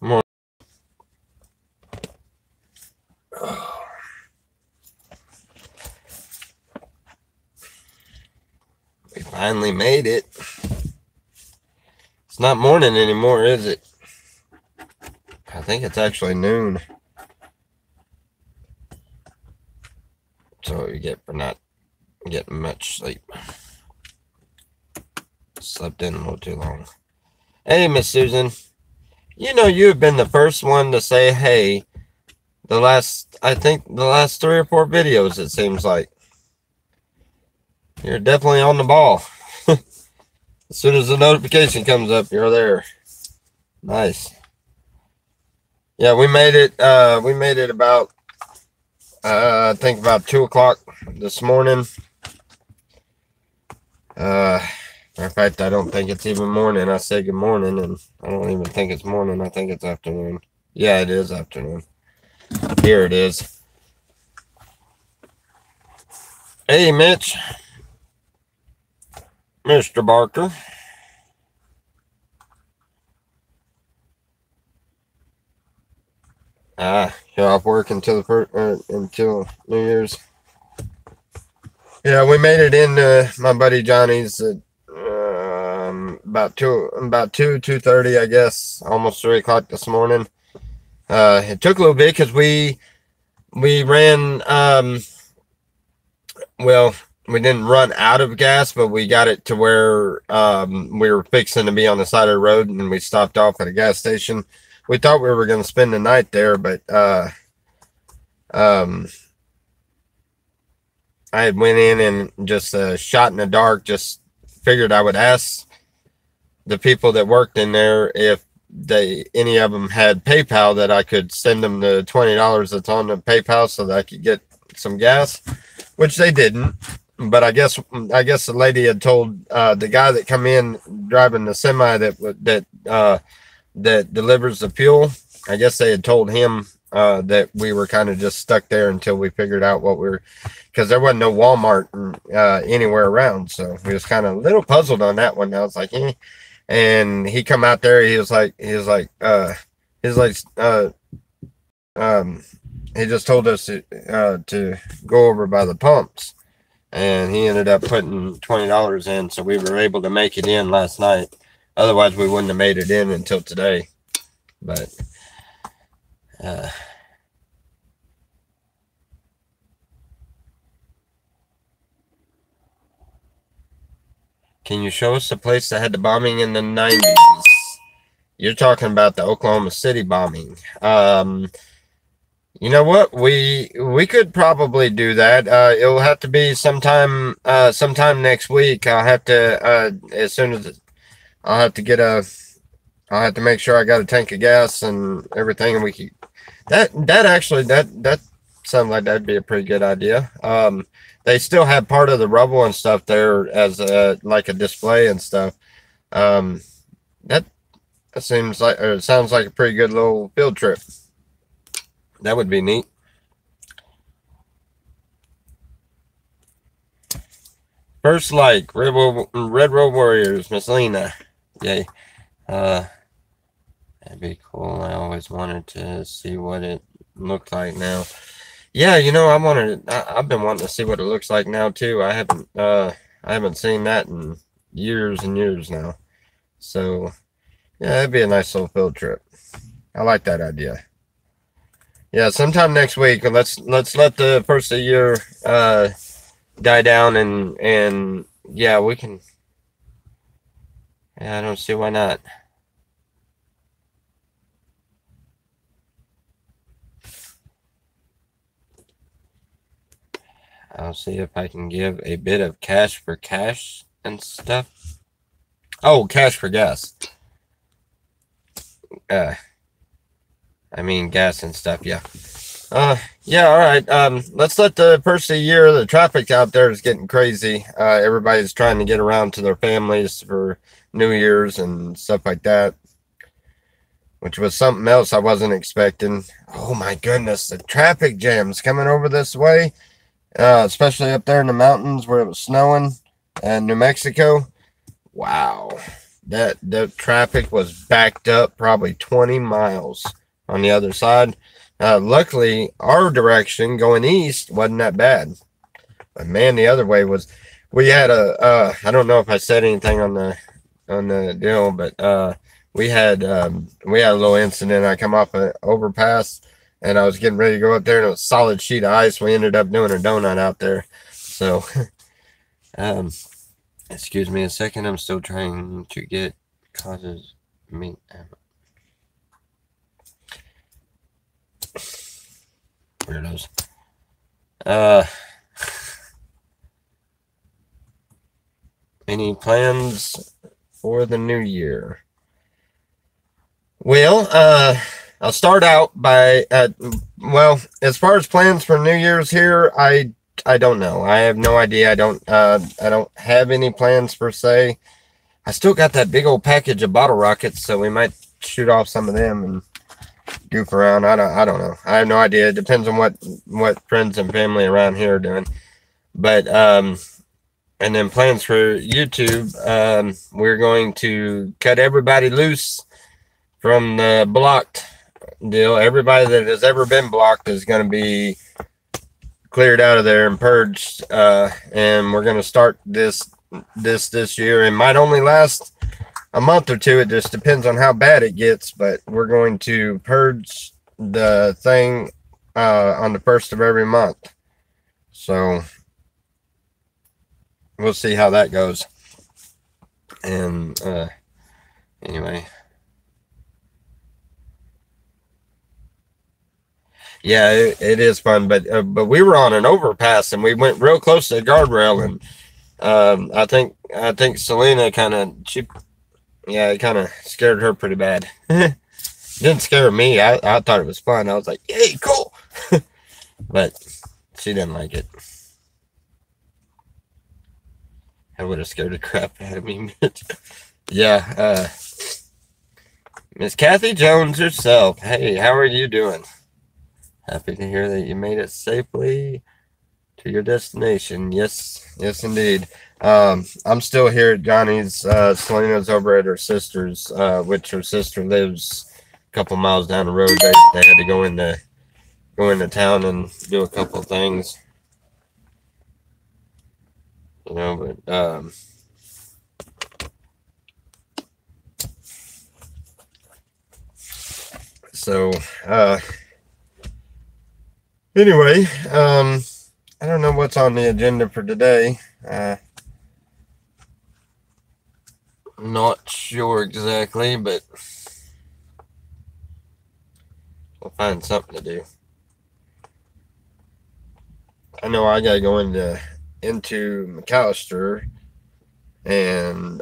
More. We finally made it. It's not morning anymore, is it? I think it's actually noon. So what you get for not getting much sleep. Slept in a little too long. Hey, Miss Susan. You know you've been the first one to say hey I think the last 3 or 4 videos, it seems like. You're definitely on the ball. As soon as the notification comes up, you're there. Nice. Yeah, we made it about I think about 2 o'clock this morning. Matter of fact, I don't think it's even morning. I say good morning, and I don't even think it's morning. I think it's afternoon. Yeah, it is afternoon. Here it is. Hey, Mitch. Mr. Barker. You're off work until until New Year's. Yeah, we made it into my buddy Johnny's at about 2:30, I guess, almost 3 o'clock this morning. It took a little bit because we ran well, we didn't run out of gas, but we got it to where we were fixing to be on the side of the road, and we stopped off at a gas station. We thought we were going to spend the night there, but I had went in and just shot in the dark. Just figured I would ask the people that worked in there if any of them had PayPal, that I could send them the $20 that's on the PayPal so that I could get some gas, which they didn't. But I guess the lady had told the guy that come in driving the semi that delivers the fuel. I guess they had told him that we were kind of just stuck there until we figured out what we were, because there wasn't no Walmart anywhere around. So we was kind of a little puzzled on that one. I was like, eh. And he come out there. He just told us to go over by the pumps, and he ended up putting $20 in, so we were able to make it in last night. Otherwise, we wouldn't have made it in until today. But can you show us the place that had the bombing in the 90s? You're talking about the Oklahoma City bombing. You know what? We could probably do that. It'll have to be sometime next week. I'll have to as soon as I'll have to make sure I got a tank of gas and everything, and we can that sounds like that'd be a pretty good idea. They still have part of the rubble and stuff there as like a display and stuff. That seems like, or it sounds like a pretty good little field trip. That would be neat. First like Red Road Warriors, Miss Lena. Yay. That'd be cool. I always wanted to see what it looked like now. Yeah, you know, I've been wanting to see what it looks like now too. I haven't seen that in years and years now. So yeah, that'd be a nice little field trip. I like that idea. Yeah, sometime next week. Let's let the first of the year die down, and yeah, we can. Yeah, I don't see why not. I'll see if I can give a bit of cash for cash and stuff. Oh, cash for gas. I mean gas and stuff, yeah. Yeah, all right. Let's let the first of the year, the traffic out there is getting crazy. Everybody's trying to get around to their families for New Year's and stuff like that, which was something else I wasn't expecting. Oh my goodness, the traffic jams coming over this way, especially up there in the mountains where it was snowing and New Mexico. Wow. that the traffic was backed up probably 20 miles on the other side. Luckily, our direction going east wasn't that bad. But man, the other way was. We had I don't know if I said anything on the deal, but we had a little incident. I come off an overpass and I was getting ready to go up there and it was a solid sheet of ice. We ended up doing a donut out there. So excuse me a second, I'm still trying to get causes me weirdos. Any plans for the new year? Well, I'll start out by well, as far as plans for New Year's here, I don't know. I have no idea. I don't have any plans per se. I still got that big old package of bottle rockets, so we might shoot off some of them and goof around. I don't know. I have no idea. It depends on what friends and family around here are doing. But and then plans for YouTube, we're going to cut everybody loose from the blocked deal. Everybody that has ever been blocked is going to be cleared out of there and purged. And we're going to start this year. It might only last a month or two. It just depends on how bad it gets. But we're going to purge the thing on the 1st of every month. So we'll see how that goes. And anyway, yeah, it is fun. But we were on an overpass and we went real close to the guardrail, and I think Selena it kind of scared her pretty bad. Didn't scare me. I thought it was fun. I was like, "Hey, cool," but she didn't like it. I would have scared the crap out of me. Yeah, Miss Kathy Jones herself. Hey, how are you doing? Happy to hear that you made it safely to your destination. Yes, indeed. I'm still here at Johnny's. Selena's over at her sister's, which her sister lives a couple miles down the road. They had to go into town and do a couple of things. But so anyway, I don't know what's on the agenda for today. Not sure exactly, but we'll find something to do. I know I gotta go into McAllister and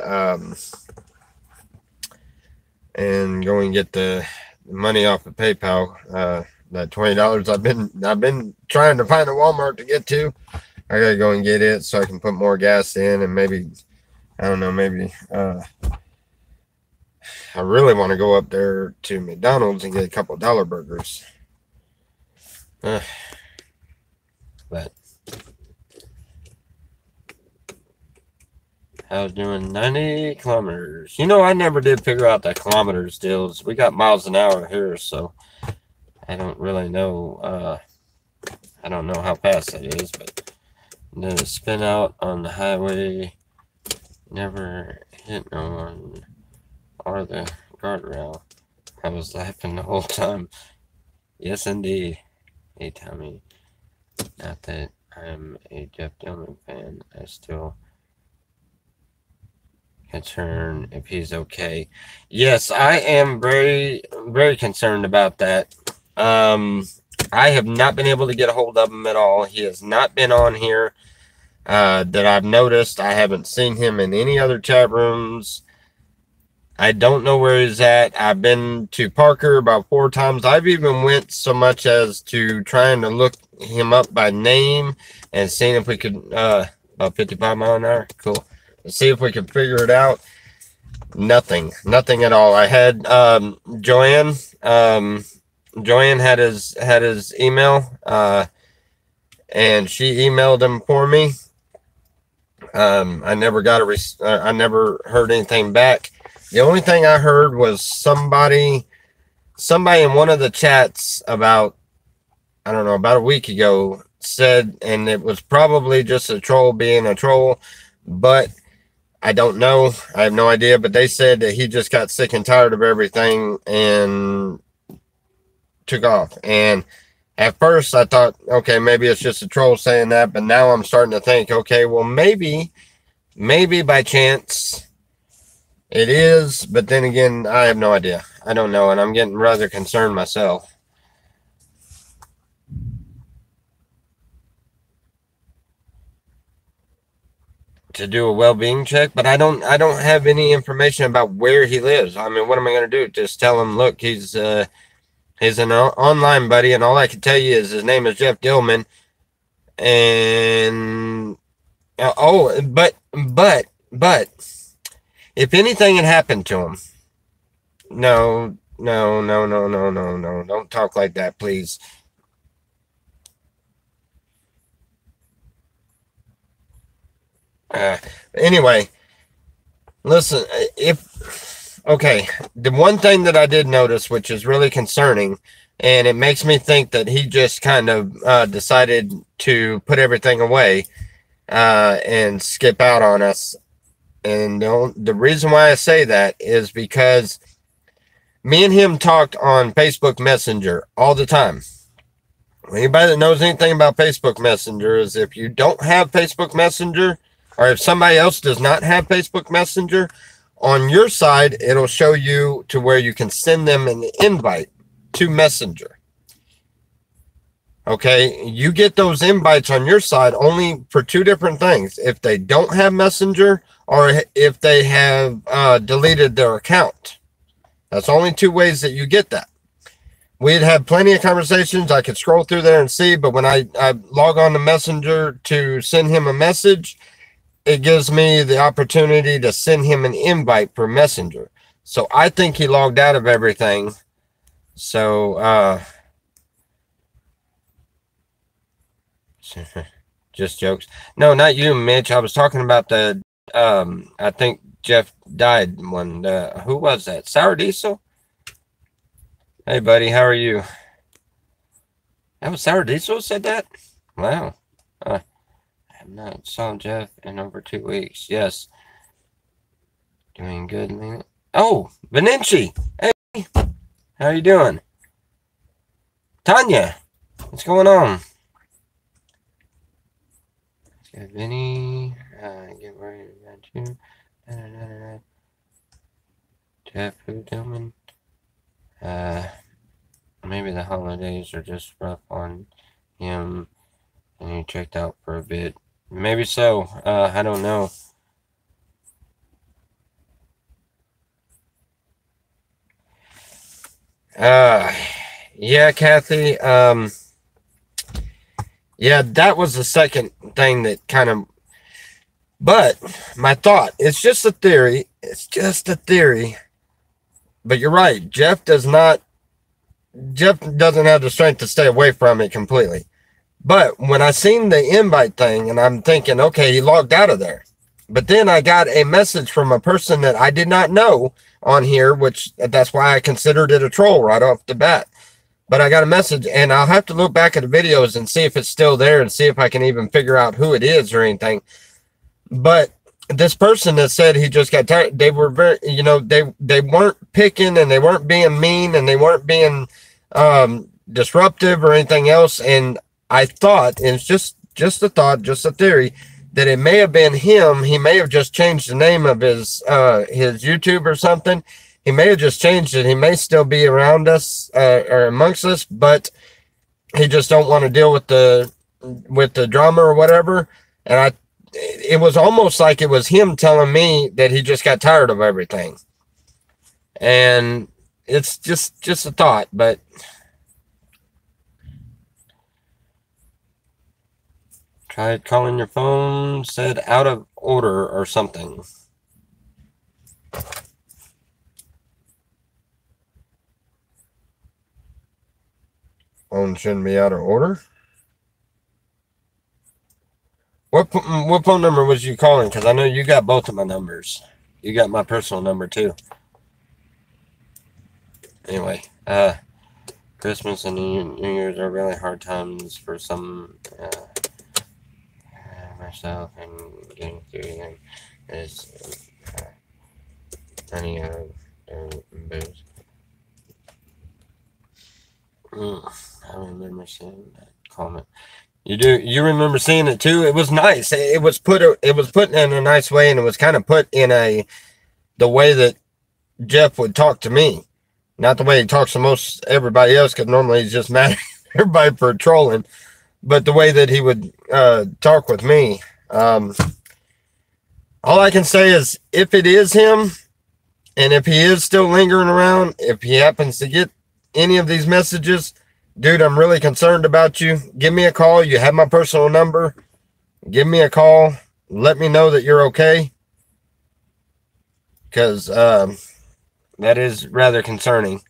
go and get the money off of PayPal. That $20 I've been trying to find a Walmart to get to. I gotta go and get it so I can put more gas in, and maybe I don't know, maybe I really want to go up there to McDonald's and get a couple dollar burgers. But I was doing 90 kilometers. I never did figure out that kilometers deals. We got miles an hour here, so I don't really know. I don't know how fast that is, but then a spin out on the highway, never hit no one or the guardrail. I was laughing the whole time. Yes, indeed. Hey, Tommy. Not that I'm a Jeff Dillon fan. I still concerned if he's okay. Yes, I am very, very concerned about that. I have not been able to get a hold of him at all. He has not been on here that I've noticed. I haven't seen him in any other chat rooms. I don't know where he's at. I've been to Parker about 4 times. I've even went so much as to trying to look him up by name and seeing if we could about 55 mile an hour. Cool. Let's see if we can figure it out. Nothing at all. I had Joanne had his email, and she emailed him for me. I never got I never heard anything back. The only thing I heard was somebody in one of the chats about, I don't know, about a week ago said, and it was probably just a troll being a troll, but I don't know. I have no idea, but they said that he just got sick and tired of everything and took off. And at first I thought, okay, maybe it's just a troll saying that, but now I'm starting to think, okay, well, maybe by chance it is, but then again, I have no idea. I don't know, and I'm getting rather concerned myself. To do a well-being check, but I don't have any information about where he lives. I mean, what am I going to do? Just tell him, look, he's an online buddy, and all I can tell you is his name is Jeff Dillman. And but if anything had happened to him, no, don't talk like that, please. Anyway, listen, okay, the one thing that I did notice, which is really concerning, and it makes me think that he just kind of decided to put everything away and skip out on us. And the reason why I say that is because me and him talked on Facebook Messenger all the time. Anybody that knows anything about Facebook Messenger is, if you don't have Facebook Messenger, or if somebody else does not have Facebook Messenger, on your side, it'll show you to where you can send them an invite to Messenger. Okay, you get those invites on your side only for two different things: if they don't have Messenger, or if they have deleted their account. That's only two ways that you get that. We'd had plenty of conversations. I could scroll through there and see, but when I log on to Messenger to send him a message, it gives me the opportunity to send him an invite for Messenger. So I think he logged out of everything. So, just jokes. No, not you, Mitch. I was talking about the, I think Jeff died one. Who was that? Sour Diesel? Hey, buddy, how are you? That was Sour Diesel said that? Wow. I have not saw Jeff in over 2 weeks. Yes. Doing good, man. Oh, Vinci. Hey, how you doing? Tanya, what's going on? Yeah, Vinny, get worried about you. Jeff, who Dillman? Maybe the holidays are just rough on him and he checked out for a bit. Maybe so. I don't know. Yeah, Kathy. Yeah, that was the second thing that kind of, but my thought, it's just a theory. It's just a theory. But you're right. Jeff doesn't have the strength to stay away from it completely. But when I seen the invite thing, and I'm thinking, okay, he logged out of there. But then I got a message from a person that I did not know on here, which that's why I considered it a troll right off the bat. But I got a message, and I'll have to look back at the videos and see if it's still there and see if I can even figure out who it is or anything. But this person that said he just got tired, they were very, they weren't picking, and they weren't being mean, and they weren't being disruptive or anything else. And I thought, and it's just a thought, just a theory, that it may have been him. He may have just changed the name of his YouTube or something. He may have just changed it. He may still be around us or amongst us, but he just don't want to deal with the drama or whatever. And it was almost like it was him telling me that he just got tired of everything. And it's just a thought, but tried calling your phone, said out of order or something. Phone shouldn't be out of order. What phone number was you calling? Because I know you got both of my numbers. You got my personal number too. Anyway, Christmas and New Year's are really hard times for some, myself, and getting through them is any of booze. I remember seeing that comment. You remember seeing it too? It was nice. It was put in a nice way, and it was kind of put in the way that Jeff would talk to me, not the way he talks to most everybody else, because normally he's just mad at everybody for trolling, but the way that he would talk with me. All I can say is, if it is him, and if he is still lingering around, if he happens to get any of these messages, dude, I'm really concerned about you. Give me a call. You have my personal number. Give me a call. Let me know that you're okay. Because that is rather concerning.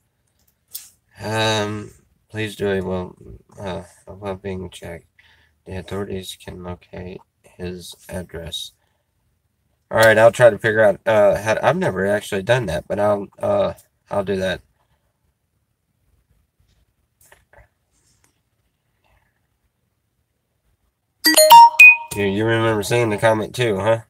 Please do it while being checked. The authorities can locate his address. All right, I'll try to figure out how I've never actually done that, but I'll do that. You remember seeing the comment too, huh?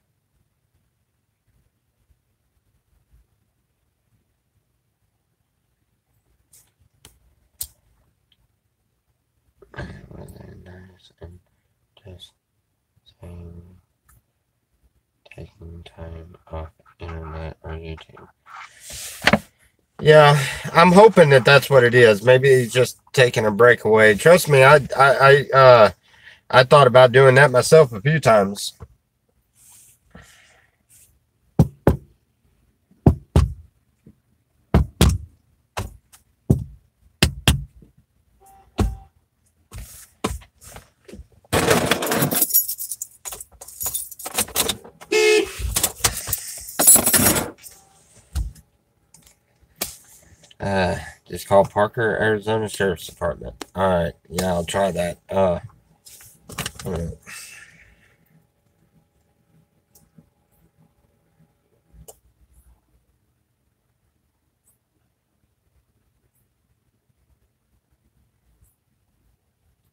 And just saying, taking time off internet or YouTube. Yeah, I'm hoping that that's what it is. Maybe he's just taking a break away. Trust me, I thought about doing that myself a few times. Just call Parker, Arizona Sheriff's Department. All right, yeah, I'll try that.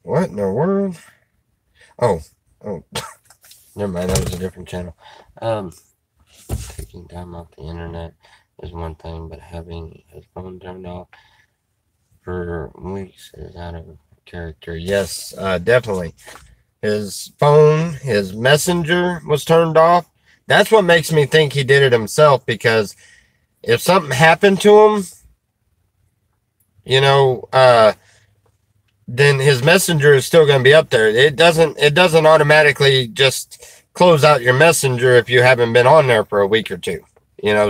What in the world? Oh, never mind. That was a different channel. Taking time off the internet is one thing, but having his phone turned off for weeks is out of character. Yes, definitely. His phone, his messenger was turned off. That's what makes me think he did it himself, because if something happened to him, then his messenger is still going to be up there. It doesn't automatically just close out your messenger if you haven't been on there for a week or two.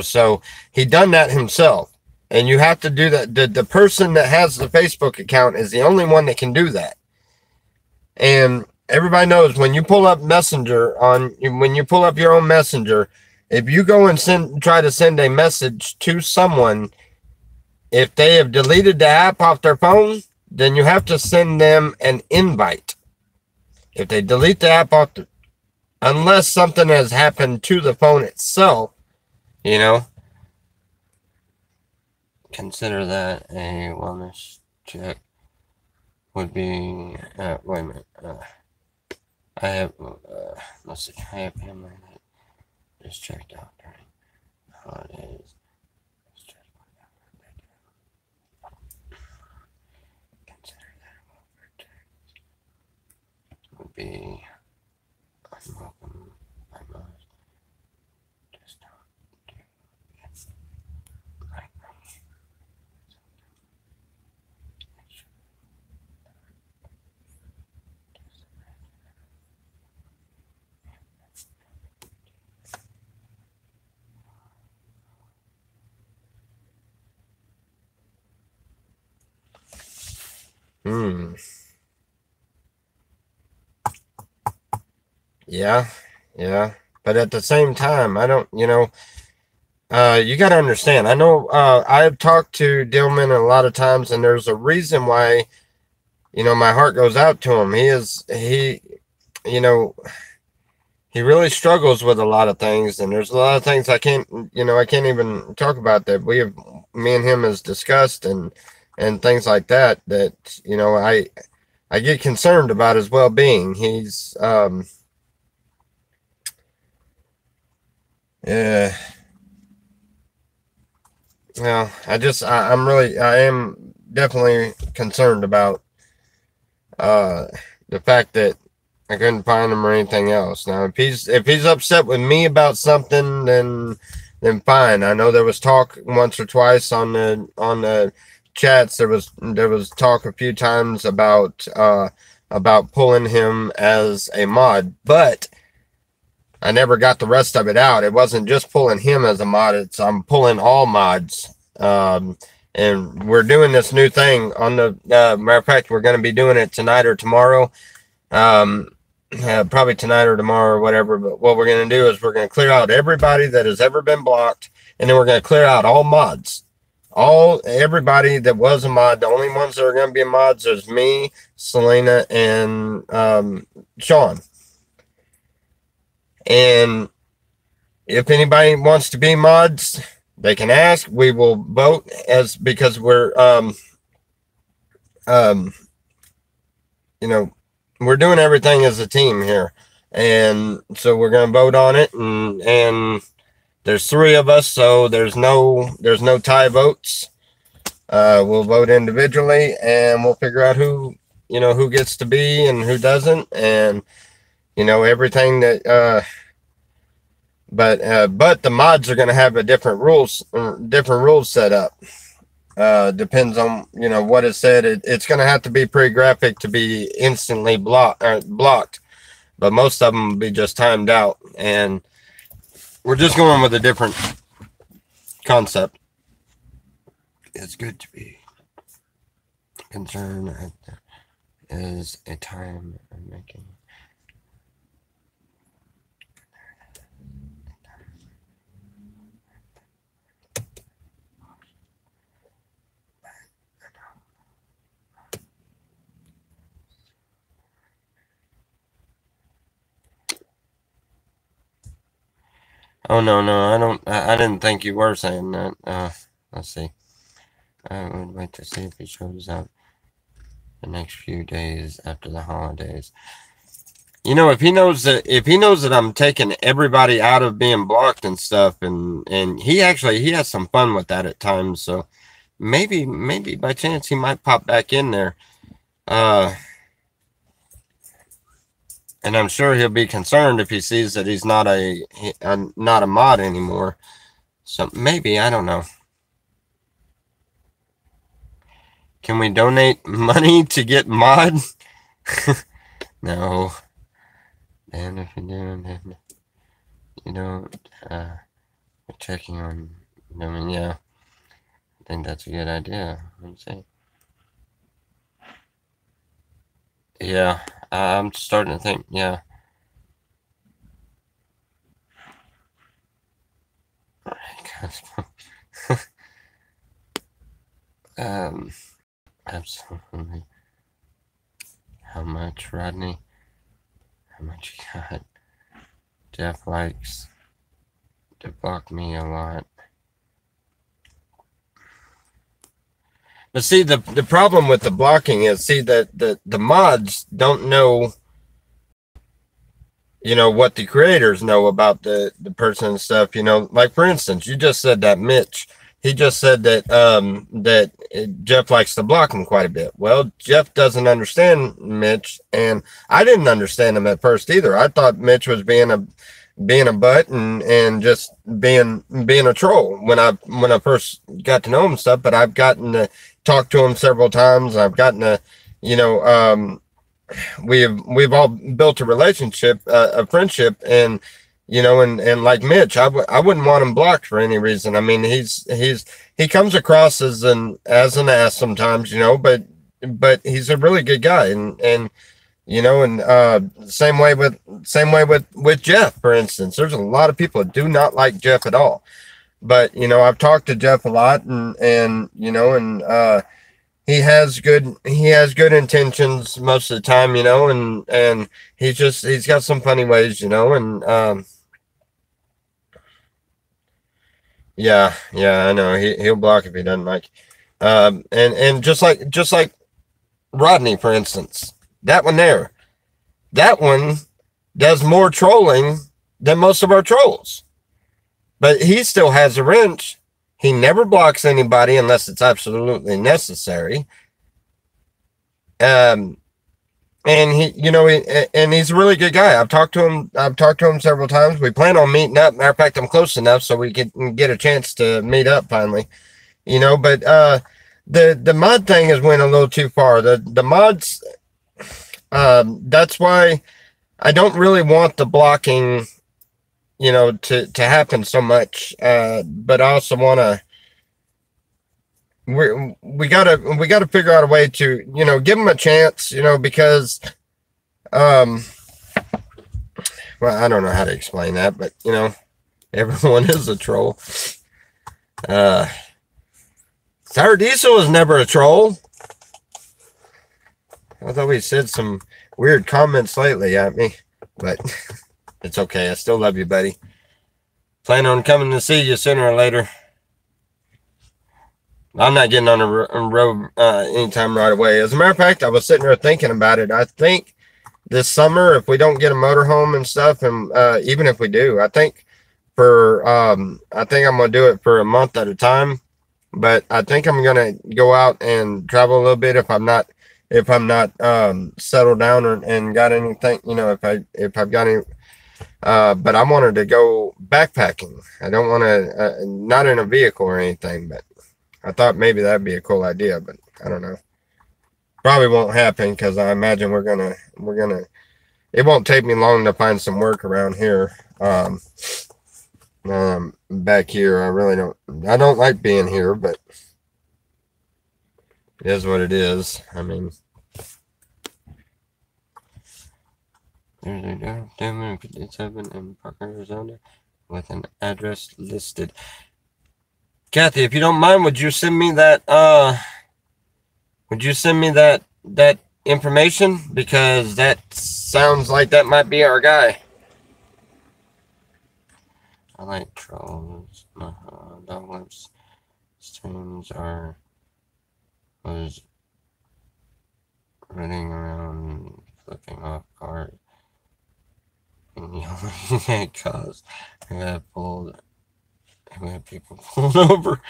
So he done that himself. And you have to do that. The person that has the Facebook account is the only one that can do that. And everybody knows, when you pull up Messenger when you pull up your own Messenger, if you go and try to send a message to someone, if they have deleted the app off their phone, then you have to send them an invite. If they delete the app unless something has happened to the phone itself, consider that a wellness check would be, wait a minute, I have, let's see, I have family that is checked out during holidays. Consider that would be unwelcome. I must just not do it like me. Yeah. But at the same time, I don't, you got to understand. I know I've talked to Dillman a lot of times, and there's a reason why, my heart goes out to him. He really struggles with a lot of things, and there's a lot of things I can't even talk about that we have me and him has discussed and things like that, that, you know, I get concerned about his well-being. He's yeah. Well, I am definitely concerned about uh the fact that I couldn't find him or anything else. Now, if he's upset with me about something, then fine. I know there was talk once or twice on the chats. There was talk a few times about pulling him as a mod, but I never got the rest of it out. It wasn't just pulling him as a mod. I'm pulling all mods. And we're doing this new thing on the matter of fact, we're going to be doing it tonight or tomorrow. Probably tonight or tomorrow or whatever. But what we're going to do is we're going to clear out everybody that has ever been blocked, and then we're going to clear out all mods. Everybody that was a mod. The only ones that are going to be mods is me, Selena, and Sean. And if anybody wants to be mods, they can ask. We will vote because we're you know, we're doing everything as a team here, and so we're going to vote on it, and there's 3 of us, so there's no tie votes. We'll vote individually, and we'll figure out who gets to be and who doesn't, and everything that but the mods are going to have a different rules set up. Depends on what is said. It's going to have to be pretty graphic to be instantly blocked, but most of them will be just timed out, and we're just going with a different concept. It's good to be concerned as a time of making. Oh, no, I didn't think you were saying that. Let's see. I would wait to see if he shows up the next few days after the holidays. If he knows that I'm taking everybody out of being blocked and stuff, and he has some fun with that at times, so maybe by chance he might pop back in there. And I'm sure he'll be concerned if he sees that he's not a mod anymore. So maybe, I don't know. Can we donate money to get mod? No. And if you do, then you don't. We're checking on them. Yeah, I think that's a good idea. Let me see. Yeah, I'm starting to think. Yeah. Absolutely. How much, Rodney? How much you got? Jeff likes to block me a lot. But see, the problem with the blocking is, that the mods don't know, what the creators know about the person and stuff. Like, for instance, you just said that Mitch. He just said that Jeff likes to block him quite a bit. Well, Jeff doesn't understand Mitch, and I didn't understand him at first either. I thought Mitch was being a butt and just being a troll when I first got to know him stuff. But I've gotten to talk to him several times. I've gotten to, we've all built a relationship, a friendship, and and like Mitch, I wouldn't want him blocked for any reason. I mean, he comes across as an ass sometimes, but he's a really good guy, and same way with Jeff, for instance. There's a lot of people that do not like Jeff at all, but I've talked to Jeff a lot, and he has good intentions most of the time, and he's got some funny ways, and Yeah, yeah, I know. He'll block if he doesn't like. And just like Rodney, for instance, that one there, that one does more trolling than most of our trolls, but he still has a wrench. He never blocks anybody unless it's absolutely necessary. Um, and and he's a really good guy. I've talked to him. I've talked to him several times. We plan on meeting up. Matter of fact, I'm close enough so we can get a chance to meet up finally. But the mod thing has went a little too far. The mods. That's why I don't really want the blocking, to happen so much. But I also want to. We gotta figure out a way to give them a chance, because well, I don't know how to explain that, but everyone is a troll. Sour Diesel was never a troll. Although he said some weird comments lately at me, but it's okay. I still love you, buddy. Plan on coming to see you sooner or later. I'm not getting on the road anytime right away. As a matter of fact, I was sitting there thinking about it. I think this summer, if we don't get a motorhome and stuff, and even if we do, I think I'm gonna do it for a month at a time. But I think I'm gonna go out and travel a little bit if I'm not settled down and got anything. If I've got any. But I wanted to go backpacking. I don't want to not in a vehicle or anything, but I thought maybe that'd be a cool idea, but I don't know. Probably won't happen because I imagine we're gonna. It won't take me long to find some work around here. Back here, I don't like being here, but it is what it is. I mean, there's a Denver 57 in Park, Arizona, with an address listed. Kathy, if you don't mind, would you send me that that information? Because that sounds like that might be our guy. I like trolls. Dogless streams was running around flipping off cars and yelling at cars who had people pulled over.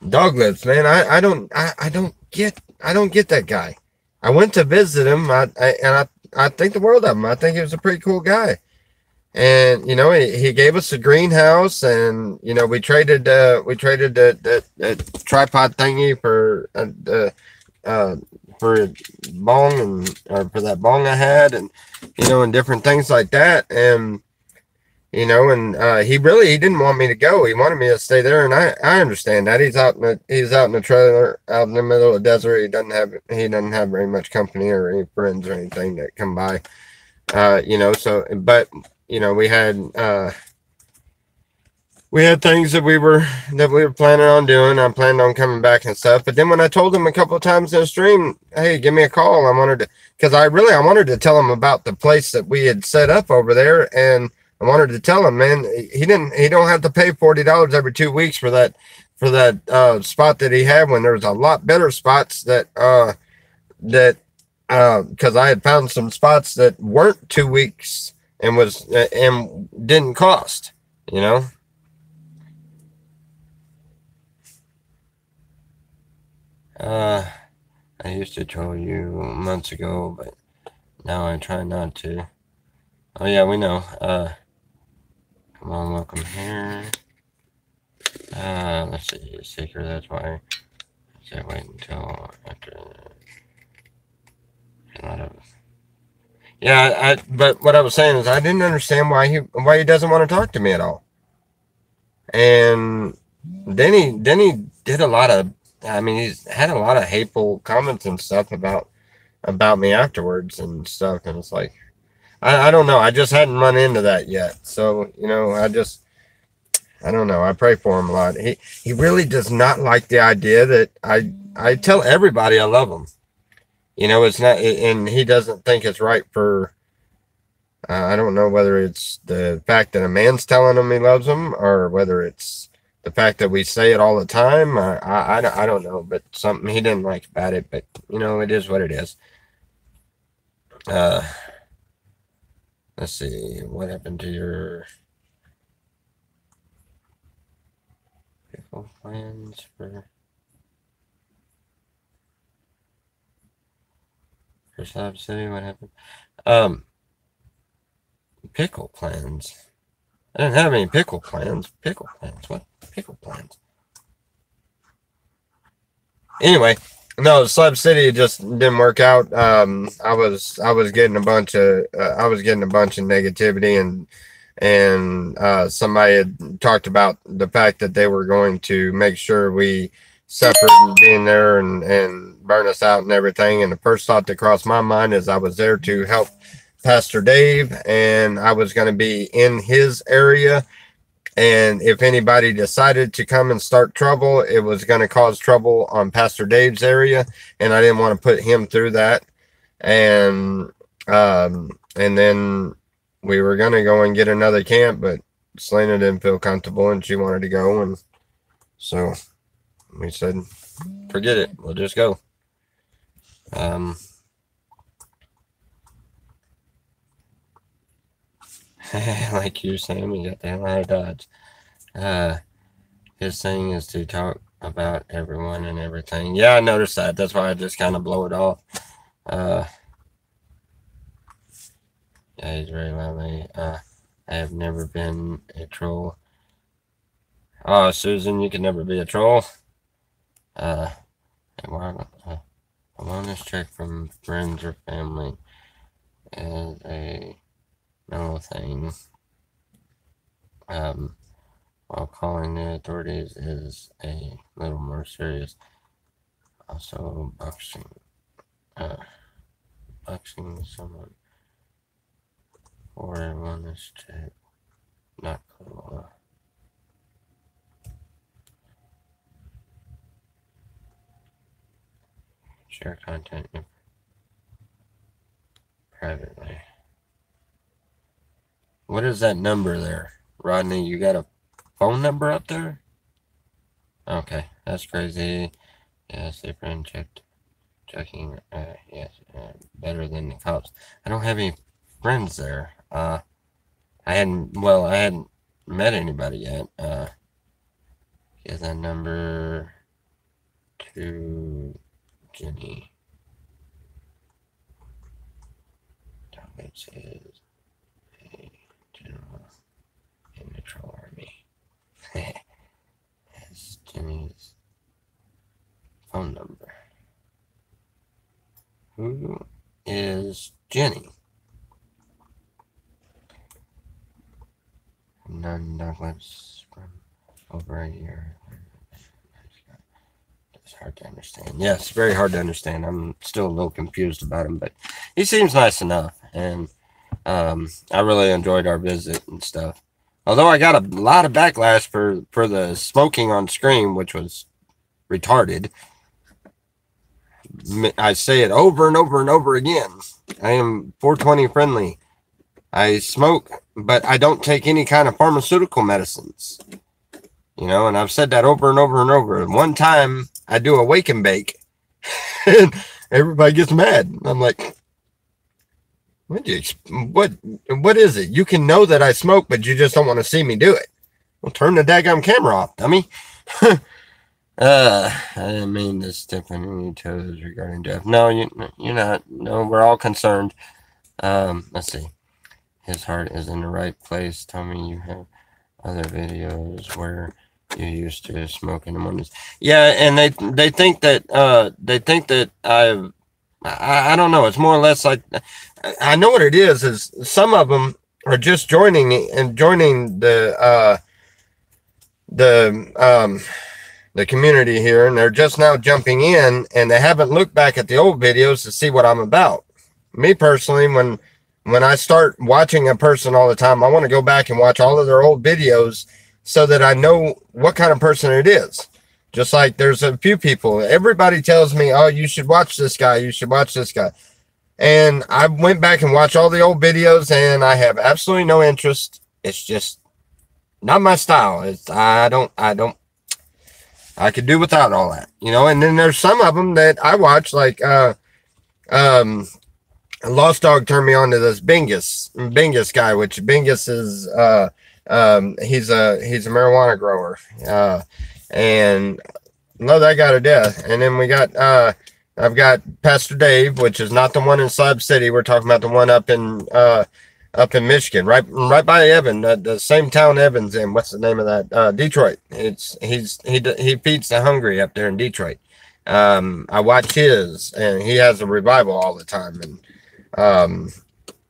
Doglets, man, I don't get that guy. I went to visit him, I think the world of him. I think he was a pretty cool guy. And he gave us a greenhouse, and we traded the tripod thingy for a bong or for that bong I had, and and different things like that. And he didn't want me to go. He wanted me to stay there, and I understand that. He's out in the trailer out in the middle of the desert. He doesn't have very much company or any friends or anything that come by. So but we had things that we were planning on doing. I planned on coming back and stuff. But then when I told him a couple of times in the stream, hey, give me a call. I wanted to tell him about the place that we had set up over there. And I wanted to tell him, man, he don't have to pay $40 every 2 weeks for that spot that he had, when there was a lot better spots that because I had found some spots that weren't 2 weeks and didn't cost, I used to troll you months ago, but now I try not to. Oh yeah, we know. Come on, welcome here. Let's see, seeker. That's why I said wait until after a lot of. Yeah, but what I was saying is I didn't understand why he doesn't want to talk to me at all. And then he did a lot of. I mean, he's had a lot of hateful comments and stuff about me afterwards and stuff, and it's like, I don't know. I just hadn't run into that yet, so I don't know. I pray for him a lot. He really does not like the idea that I tell everybody I love them. It's not, and he doesn't think it's right for. I don't know whether it's the fact that a man's telling him he loves him, or whether it's the fact that we say it all the time, I don't know, but something he didn't like about it. But you know, it is what it is. Let's see, what happened to your pickle plans for Slab City? What happened? Pickle plans. I didn't have any pickle plans. Pickle plans. What? Pickle plans. Anyway, no, Slab City just didn't work out. I was getting a bunch of negativity, and somebody had talked about the fact that they were going to make sure we suffered being there and burn us out and everything. And the first thought that crossed my mind is I was there to help Pastor Dave, and I was going to be in his area. And if anybody decided to come and start trouble, it was going to cause trouble on Pastor Dave's area, and I didn't want to put him through that. And then we were going to go and get another camp, but Selena didn't feel comfortable, and she wanted to go, and so we said, forget it, we'll just go. Like you, Sam, you got the hell out of Dodge. His thing is to talk about everyone and everything. Yeah, I noticed that. That's why I just kind of blow it off. Yeah, he's very lovely. I have never been a troll. Oh, Susan, you can never be a troll. A wellness check from friends or family is a no thing. While calling the authorities is a little more serious. Also, boxing someone for a wellness check, not cool. Share content privately. What is that number there, Rodney? You got a phone number up there? Okay, that's crazy. Yes, a friend checking. Yes, better than the cops. I don't have any friends there. I hadn't met anybody yet. Give that number to Jenny. Which is a general in the troll army. That's Jenny's phone number. Who is Jenny? None Douglas from over a year. It's hard to understand. Yes, very hard to understand. I'm still a little confused about him, but he seems nice enough, and I really enjoyed our visit and stuff. Although I got a lot of backlash for the smoking on screen, which was retarded. I say it over and over and over again. I am 420 friendly. I smoke, but I don't take any kind of pharmaceutical medicines. You know, and I've said that over and over and over. And one time I do a wake and bake and everybody gets mad. I'm like, what is it? You can know that I smoke, but you just don't want to see me do it. Well, turn the daggum camera off, dummy. I didn't mean to step on any toes regarding Jeff. No, you're not. No, we're all concerned. Let's see. His heart is in the right place. Tell me you have other videos where you used to smoke in the mornings. Yeah, and they think that I don't know. It's more or less like, I know what it is some of them are just joining the community here, and they're just now jumping in, and they haven't looked back at the old videos to see what I'm about. Me personally, when I start watching a person all the time, I want to go back and watch all of their old videos so that I know what kind of person it is. Just like there's a few people, everybody tells me, oh, you should watch this guy. You should watch this guy. And I went back and watched all the old videos, and I have absolutely no interest. It's just not my style. I don't I could do without all that, you know. And then there's some of them that I watch, like um Lost Dog turned me on to this Bingus guy, which Bingus is he's a marijuana grower. And love that guy to death. And then we got I've got Pastor Dave, which is not the one in Slab City. We're talking about the one up in Michigan, right by Evan, the same town Evan's in. What's the name of that? Detroit. He feeds the hungry up there in Detroit. I watch his, and he has a revival all the time, and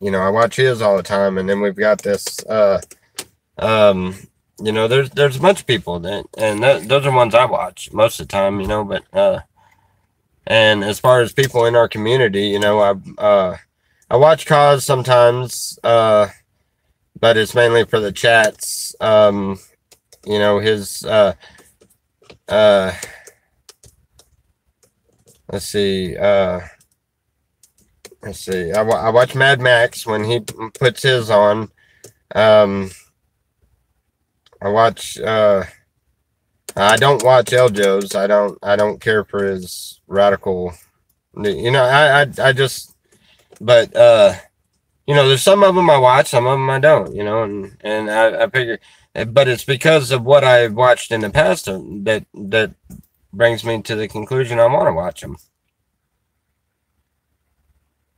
you know, I watch his all the time. And then we've got this you know, there's a bunch of people that, and those are ones I watch most of the time, you know. But and as far as people in our community, you know, I watch Cause sometimes, but it's mainly for the chats. You know, his let's see. I watch Mad Max when he puts his on. I watch. I don't watch Eljo's. I don't care for his radical. You know, I just. But you know, there's some of them I watch, some of them I don't. You know, and I figure, but it's because of what I've watched in the past that brings me to the conclusion I want to watch them.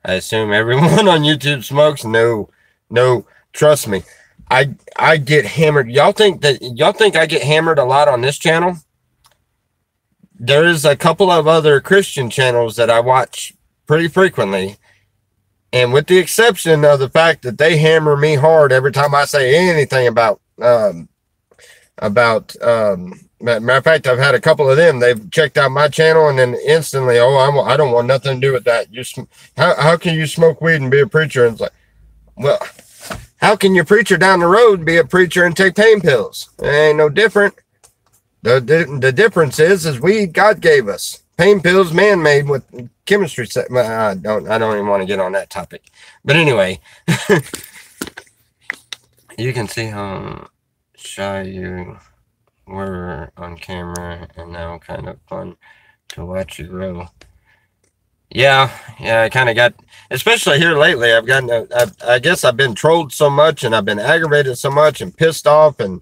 I assume everyone on YouTube smokes. No, trust me. I get hammered. Y'all think I get hammered a lot on this channel? There is a couple of other Christian channels that I watch pretty frequently. And with the exception of the fact that they hammer me hard every time I say anything about matter of fact, I've had a couple of them. They've checked out my channel and then instantly, I don't want nothing to do with that. How can you smoke weed and be a preacher? And it's like, well, how can your preacher down the road be a preacher and take pain pills? It ain't no different. The difference is weed God gave us. Pain pills, man-made with chemistry. I don't even want to get on that topic. But anyway, you can see how shy you were on camera, and now kind of fun to watch you grow. Yeah, I kind of got, especially here lately, I've gotten, I guess I've been trolled so much, and I've been aggravated so much, and pissed off, and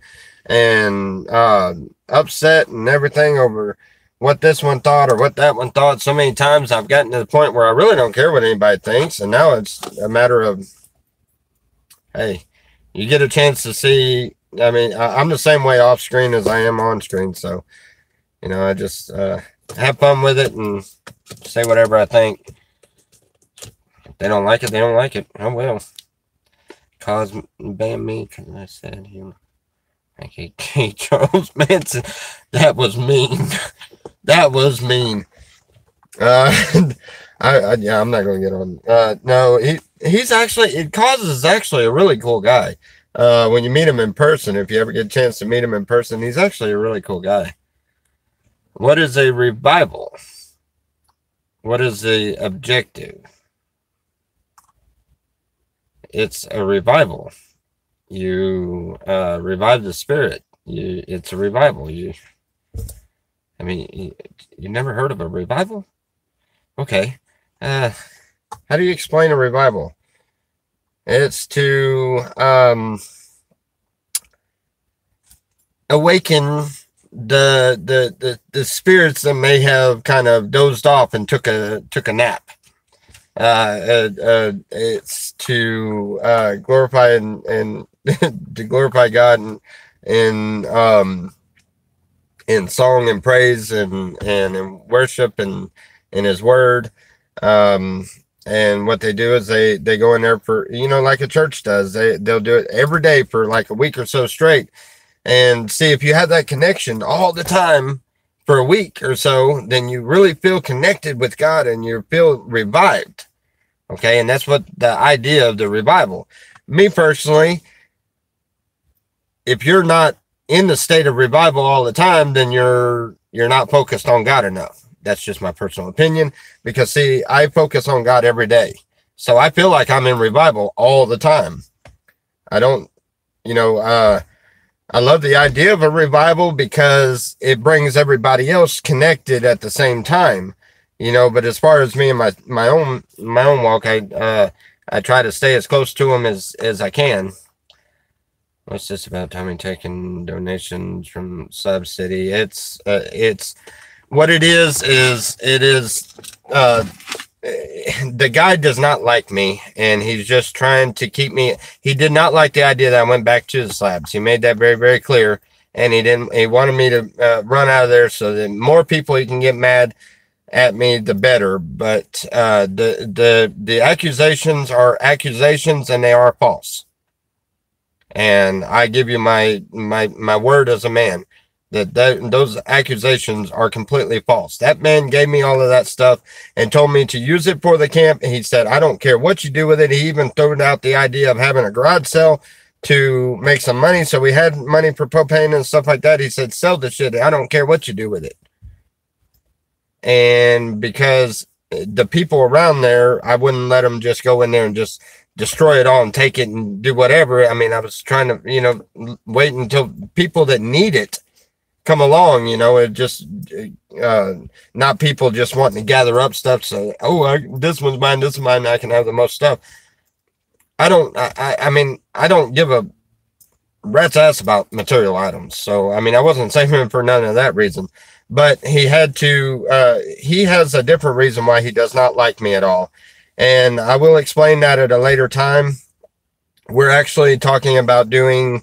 upset and everything over what this one thought or what that one thought. So many times I've gotten to the point where I really don't care what anybody thinks, and now it's a matter of, hey, you get a chance to see. I mean, I'm the same way off screen as I am on screen, so you know, I just have fun with it and say whatever I think. If they don't like it, they don't like it. Oh well. Cause ban me because I said him. I hate Charles Manson. That was mean. That was mean. Yeah, I'm not going to get on. No, he's actually, Cause is actually a really cool guy. When you meet him in person, if you ever get a chance to meet him in person, he's actually a really cool guy. What is a revival? What is the objective? It's a revival. You revive the spirit. It's a revival. I mean, you never heard of a revival? Okay. How do you explain a revival? It's to awaken the spirits that may have kind of dozed off and took a nap. It's to glorify and to glorify God in song and praise and in worship and in His Word. And what they do is they go in there for, you know, like a church does. They'll do it every day for like a week or so straight. And see, if you have that connection all the time for a week or so, then you really feel connected with God and you feel revived. Okay, and that's what the idea of the revival. Me personally, if you're not in the state of revival all the time, then you're not focused on God enough. That's just my personal opinion, because see, I focus on God every day. So I feel like I'm in revival all the time. I don't, you know, I love the idea of a revival because it brings everybody else connected at the same time, you know. But as far as me and my own walk, I try to stay as close to them as I can. What's this about Tommy taking donations from Subsidy? It's what it is it is the guy does not like me, and he's just trying to keep me. He did not like the idea that I went back to the slabs. He made that very, very clear, and he wanted me to run out of there so that more people he can get mad at me, the better. But the accusations are accusations, and they are false. And I give you my word as a man that those accusations are completely false. That man gave me all of that stuff and told me to use it for the camp. And he said, I don't care what you do with it. He even threw out the idea of having a garage sale to make some money. So we had money for propane and stuff like that. He said, sell the shit. I don't care what you do with it. And because the people around there, I wouldn't let them just go in there and just destroy it all and take it and do whatever. I mean, I was trying to, you know, wait until people that need it come along, you know. It just not people just wanting to gather up stuff. So, this one's mine, this is mine, I can have the most stuff. I mean, I don't give a rat's ass about material items. So, I mean, I wasn't saving him for none of that reason. But he had to, he has a different reason why he does not like me at all. And I will explain that at a later time. We're actually talking about doing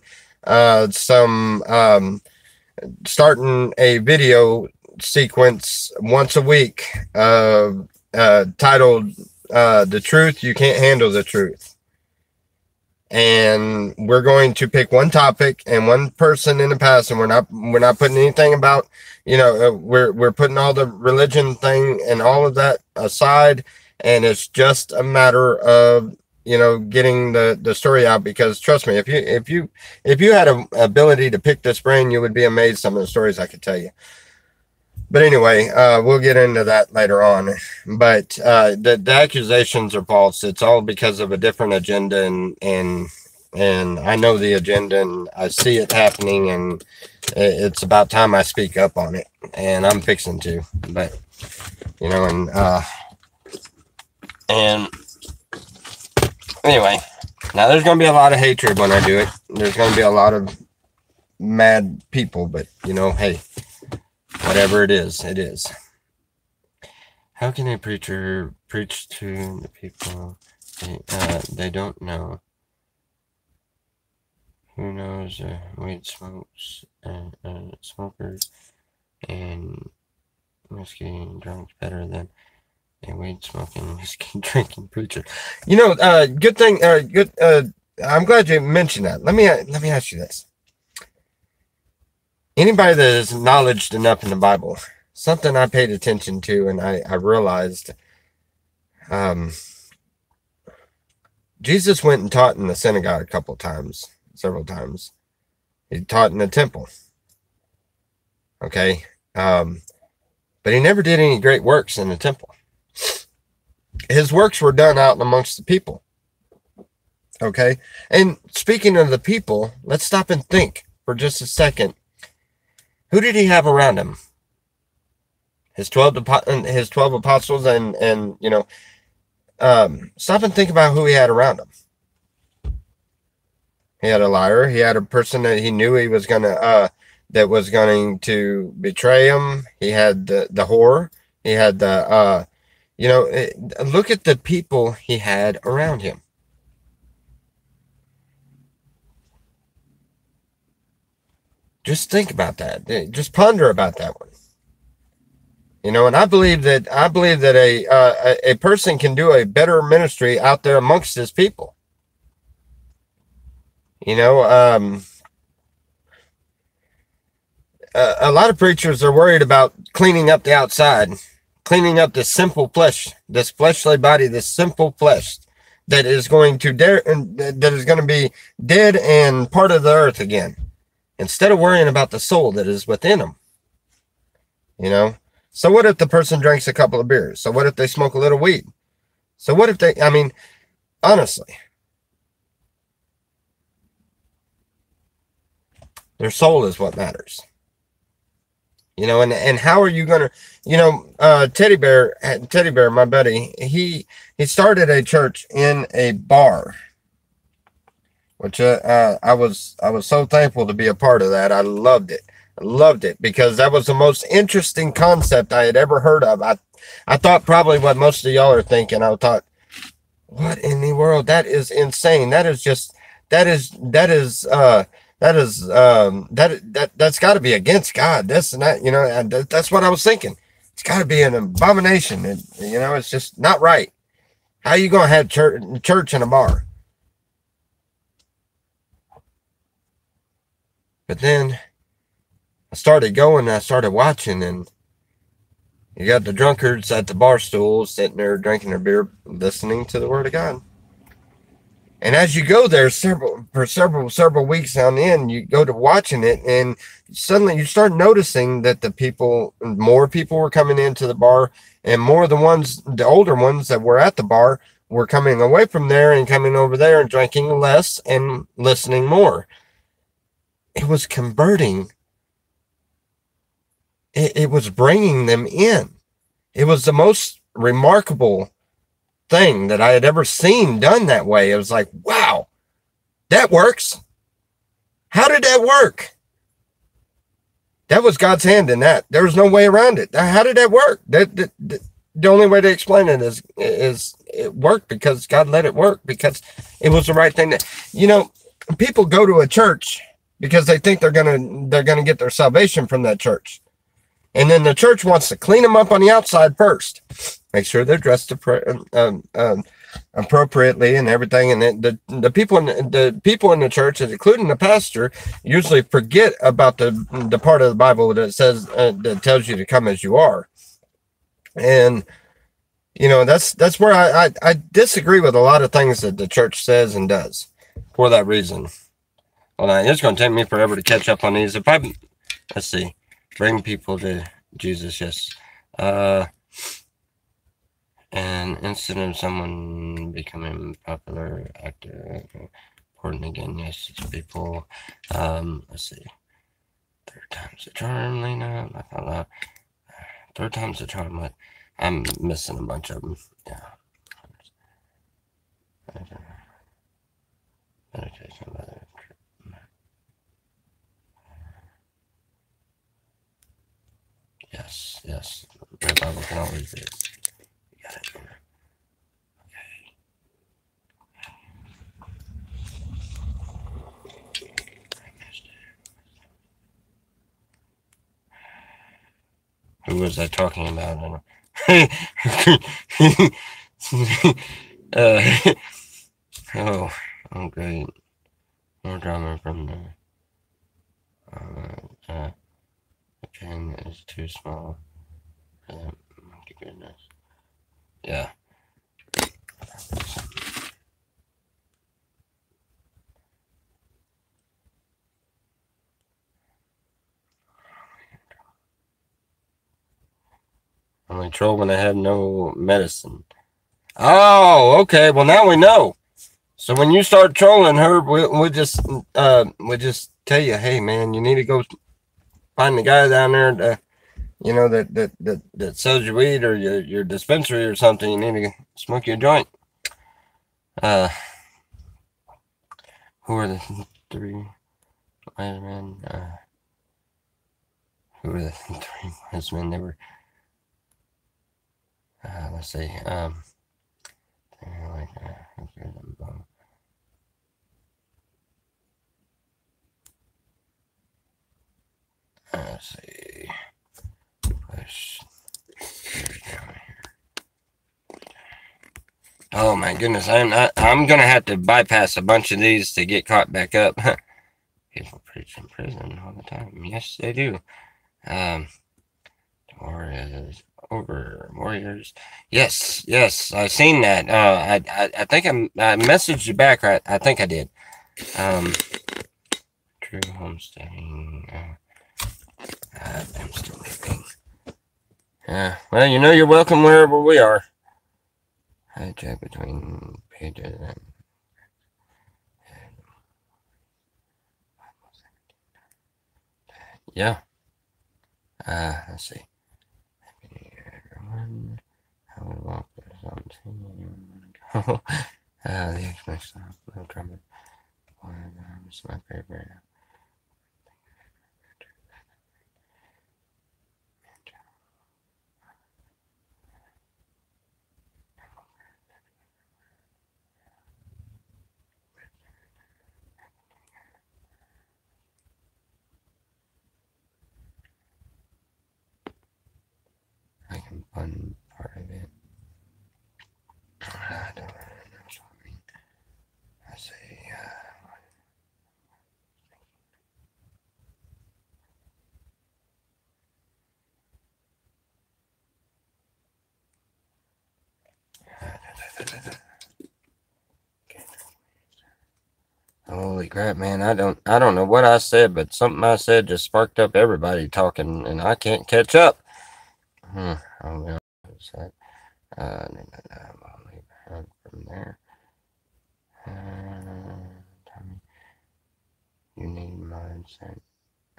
starting a video sequence once a week titled The Truth, You Can't Handle the Truth. And we're going to pick one topic and one person in the past, and we're not putting anything about, you know, we're putting all the religion thing and all of that aside. And it's just a matter of, you know, getting the story out, because trust me, if you had an ability to pick this brain, you would be amazed some of the stories I could tell you. But anyway, we'll get into that later on. But the accusations are false. It's all because of a different agenda, and I know the agenda, and I see it happening, and it's about time I speak up on it, and I'm fixing to. But you know, and anyway, now there's going to be a lot of hatred when I do it. There's going to be a lot of mad people, but you know, hey, whatever it is, it is. How can a preacher preach to the people they don't know? Who knows weed smokes smokers and whiskey and drunks better than a weed smoking, whiskey drinking preacher? You know, good thing. Good. I'm glad you mentioned that. Let me ask you this. Anybody that is knowledgeable enough in the Bible, something I paid attention to, and I realized, Jesus went and taught in the synagogue several times. He taught in the temple. Okay, but he never did any great works in the temple. His works were done out amongst the people. Okay. And speaking of the people, let's stop and think for just a second. Who did he have around him? His 12 apostles, and you know, stop and think about who he had around him. He had a liar. He had a person that he knew he was gonna that was going to betray him. He had the whore. He had the you know, look at the people he had around him. Just think about that. Just ponder about that one. You know, and I believe that a person can do a better ministry out there amongst his people. You know, a lot of preachers are worried about cleaning up the outside, cleaning up the simple flesh, this fleshly body, this simple flesh that is going to that is going to be dead and part of the earth again, instead of worrying about the soul that is within them. You know, so what if the person drinks a couple of beers? So what if they smoke a little weed? So what if they, I mean, honestly, Their soul is what matters. And how are you gonna, Teddy Bear, my buddy, he started a church in a bar, which I was so thankful to be a part of that. I loved it. I loved it because that was the most interesting concept I had ever heard of. I thought probably what most of y'all are thinking. I thought, what in the world? That is insane. That is just that's got to be against God. This and that, and that's what I was thinking. It's got to be an abomination. It's just not right. How are you gonna have church in a bar? But then I started going, and I started watching, and you got the drunkards at the bar stool sitting there drinking their beer, listening to the word of God. And as you go there several weeks on end, you go to watching it, and suddenly you start noticing that more people were coming into the bar, and more of the older ones that were at the bar were coming away from there and coming over there and drinking less and listening more. It was converting. It was bringing them in. It was the most remarkable thing that I had ever seen done that way. It was like, wow, that works. How did that work? That was God's hand in that. There was no way around it. How did that work? The only way to explain it is it worked because God let it work, because it was the right thing. People go to a church because they think they're gonna get their salvation from that church. And then the church wants to clean them up on the outside first. Make sure they're dressed appropriately and everything. And the people in the church, including the pastor, usually forget about the part of the Bible that says that tells you to come as you are. And that's where I disagree with a lot of things that the church says and does for that reason. Well, it's going to take me forever to catch up on these. Let's see. Bring people to Jesus, yes. An incident of someone becoming popular actor, important again, yes, it's people. Let's see. Third time's the charm, Lena. I thought that. Third time's the charm. I'm missing a bunch of them. Yeah. Meditation about it. Yes. The Bible can always be. You got it here. Okay. Who was I talking about? Oh, great. More drama from the pen is too small. My goodness. Yeah. Only troll when I have no medicine. Oh, okay. Well, now we know. So when you start trolling her, we'll just tell you, hey man, you need to go find the guy down there that sells your weed, or your dispensary or something. You need to smoke your joint. Who are the three wise men? Who were the three wise men? They were. Let's see. Let's see. Push down here. Oh my goodness! I'm gonna have to bypass a bunch of these to get caught back up. People preach in prison all the time. Yes, they do. Warriors. Yes. I've seen that. I think I messaged you back. Right? I think I did. True homesteading. I'm still living. Yeah. Well, you're welcome wherever we are. I check between pages and Yeah. Let's see. Happy New Year, everyone. How we walk this on team. The explanation of no drummer. It's my favorite. I can fun part of it. I don't know what I mean. I say, holy crap, man! I don't know what I said, but something I said just sparked up everybody talking, and I can't catch up. I'll be honest with that. I'll leave out from there. Tommy, you need mindset,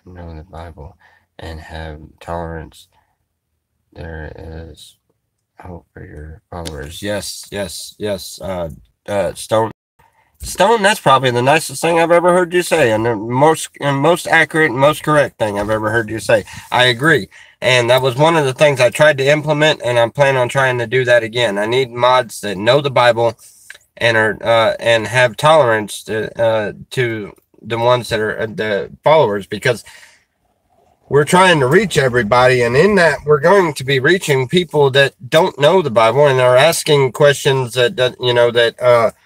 know the Bible, and have tolerance. There is hope for your followers. Yes, yes, yes. Stone. Stone, that's probably the nicest thing I've ever heard you say, and the most accurate and most correct thing I've ever heard you say. I agree, and that was one of the things I tried to implement, and I'm planning on trying to do that again. I need mods that know the Bible and are and have tolerance to the ones that are the followers, because we're trying to reach everybody, and in that we're going to be reaching people that don't know the Bible and are asking questions that are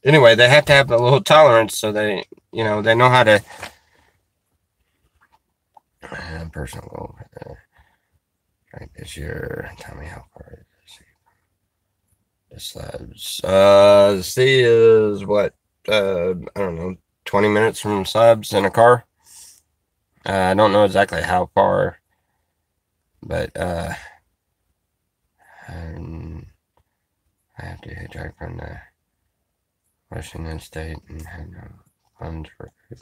anyway, they have to have a little tolerance, so they know how to personal goal right this year. Tell me how far it is. The slabs. C is what, I don't know, 20 minutes from slabs in a car. I don't know exactly how far, but I have to hitchhike from the Washington State and had no funds for food.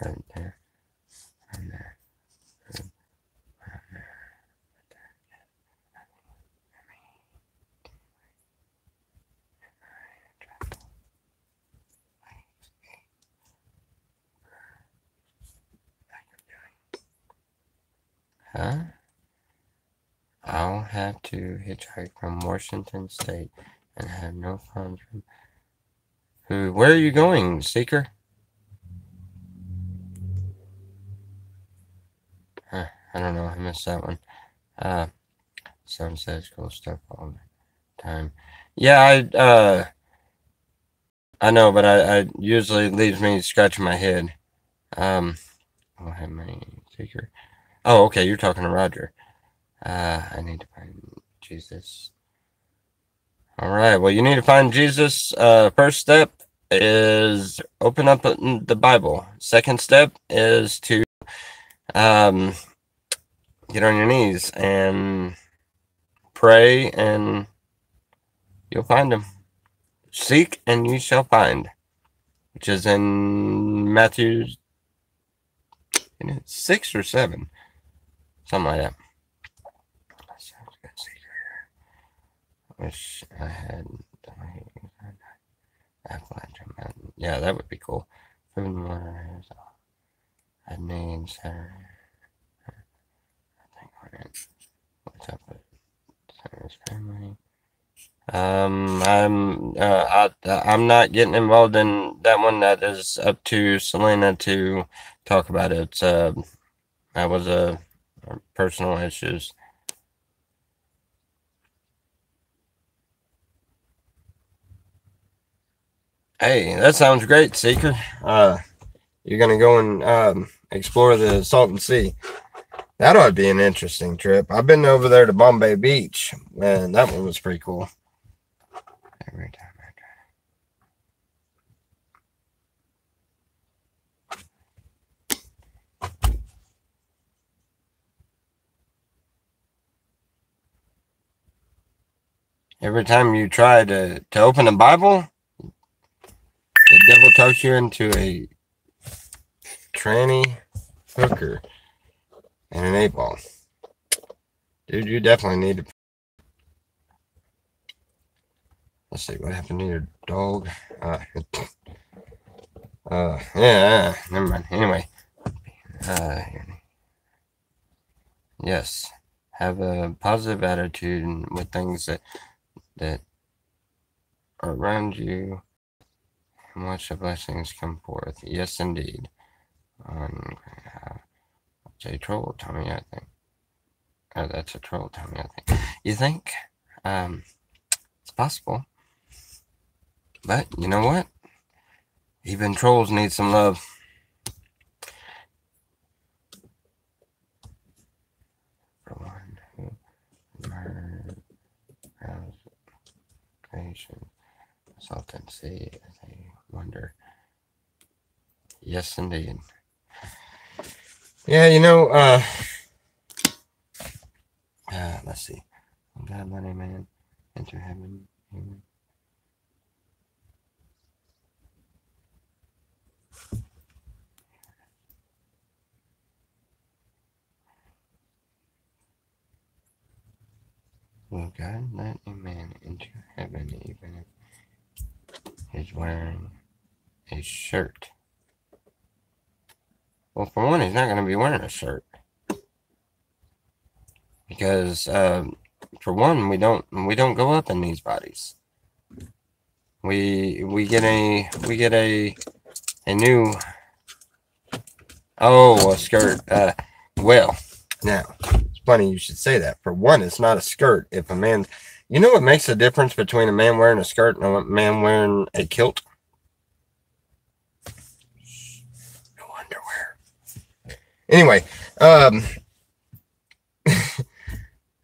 Right there. And there. Huh? I'll have to hitchhike from Washington State and have no funds from who? Where are you going, Seeker? I don't know. I missed that one. Some says cool stuff all the time. Yeah, I know, but I usually leaves me scratching my head. I don't have my Seeker. Oh, okay. You're talking to Roger. I need to find Jesus. All right. Well, you need to find Jesus. First step is open up the Bible. Second step is to get on your knees and pray, and you'll find him. Seek and you shall find, which is in Matthew 6 or 7, something like that. Sounds good, Seeker. Wish I had. Yeah, that would be cool. Food and water. I need Saturday. I think we're in. What's up with Sarah's family? I'm not getting involved in that one. That is up to Selena to talk about it. That was a personal issues. Hey, that sounds great, Seeker. You're gonna go and explore the Salton Sea. That ought to be an interesting trip. I've been over there to Bombay Beach, and that one was pretty cool. Every time I try. Every time you try to open the Bible, talked you into a tranny hooker and an 8-ball. Dude, you definitely need to. Let's see what happened to your dog. Yeah, never mind. Anyway, yes, have a positive attitude with things that are around you, and watch the blessings come forth. Yes, indeed. It's a troll, Tommy. I think. That's a troll, Tommy. I think. You think? It's possible. But you know what? Even trolls need some love. For one who murdered creation, consultancy, they wonder. Yes, indeed. Yeah, you know, let's see. God, money, man, enter heaven, human. Will God let a man into heaven even if he's wearing a shirt? Well, for one, he's not going to be wearing a shirt. Because, for one, we don't go up in these bodies. We get a new, a skirt. Well, now, it's funny you should say that. For one, it's not a skirt. If a man, you know what makes a difference between a man wearing a skirt and a man wearing a kilt? No underwear. Anyway,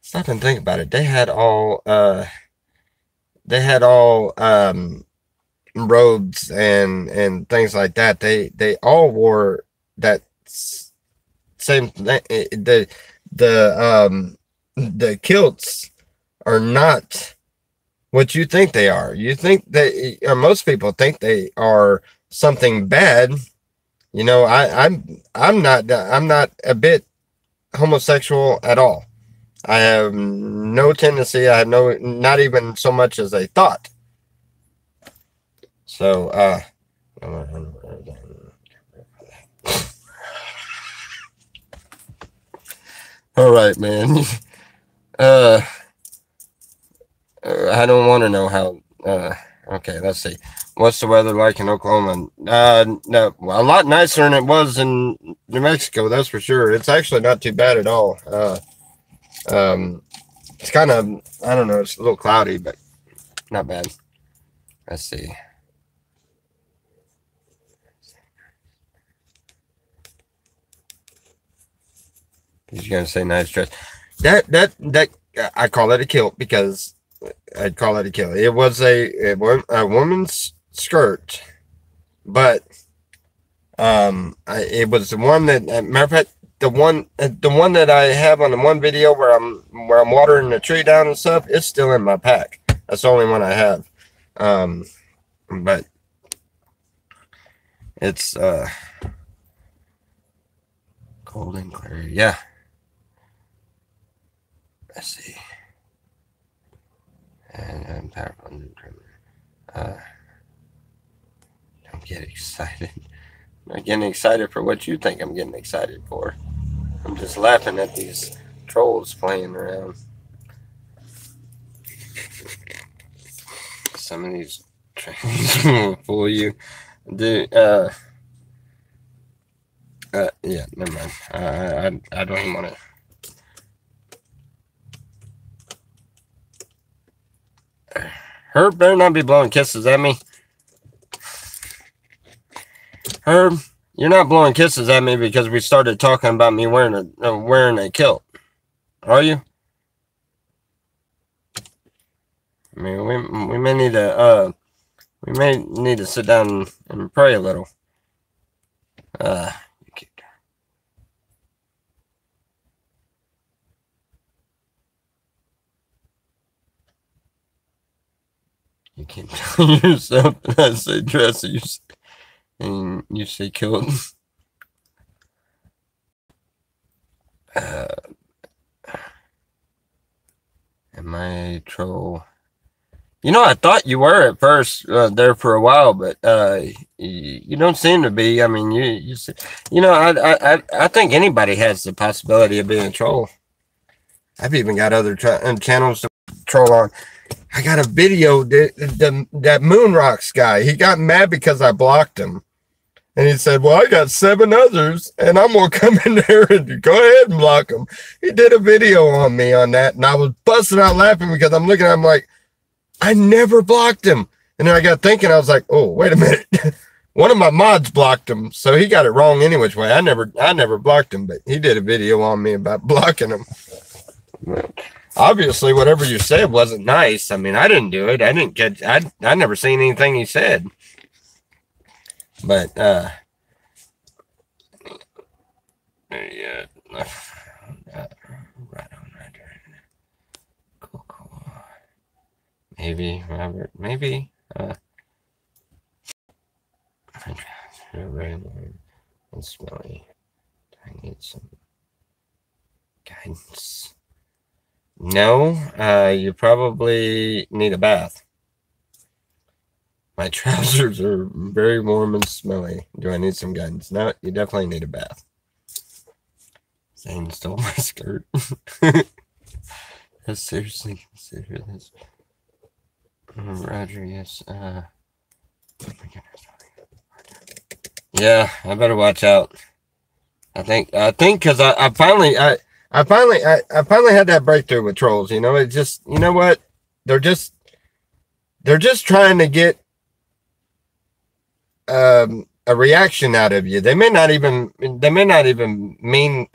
stop and think about it. They had all robes and things like that. They all wore that same thing. The kilts are not what you think they are. You think they, or most people think they are something bad. You know, I'm not a bit homosexual at all. I have no tendency. I have not even so much as a thought. So, all right, man. I don't want to know how. Okay, let's see. What's the weather like in Oklahoma? No, well, a lot nicer than it was in New Mexico. That's for sure. It's actually not too bad at all. It's kind of, I don't know. It's a little cloudy, but not bad. Let's see. He's gonna say nice dress. That I call it a kilt because I'd call it a kilt. It was a woman's skirt, but it was the one that, matter of fact, the one that I have on the one video where I'm watering the tree down and stuff. It's still in my pack. That's the only one I have. But it's cold and clear. Yeah. Let's see. And I'm powerful and don't get excited. I'm not getting excited for what you think I'm getting excited for. I'm just laughing at these trolls playing around. Some of these trolls will fool you. Dude, yeah, never mind. I don't even want to. Herb better not be blowing kisses at me. Herb, you're not blowing kisses at me because we started talking about me wearing a kilt, are you? I mean, we may need to sit down and pray a little. You can't tell yourself that's a dress. and you say killed. Am I a troll? You know, I thought you were at first there for a while, but you don't seem to be. I mean, you know, I think anybody has the possibility of being a troll. I've even got other channels to troll on. I got a video that Moon Rocks guy. He got mad because I blocked him, and he said, "Well, I got 7 others, and I'm gonna come in there and go ahead and block them." He did a video on me on that, and I was busting out laughing because I'm looking at him like, I never blocked him. And then I got thinking, I was like, oh, wait a minute. One of my mods blocked him, so he got it wrong any which way. I never blocked him, but he did a video on me about blocking him. Obviously, whatever you said wasn't nice. I mean, I didn't do it. I didn't get. I never seen anything he said. But yeah, right on. Cool. Maybe Robert. Maybe. Very long and smelly. I need some guidance. No, you probably need a bath. My trousers are very warm and smelly. Do I need some guidance? No, you definitely need a bath. Zane stole my skirt. I seriously consider this. Roger, yes. Oh my goodness. Yeah, I better watch out. I think because I finally had that breakthrough with trolls. You know, it just, you know what? They're just trying to get a reaction out of you. They may not even mean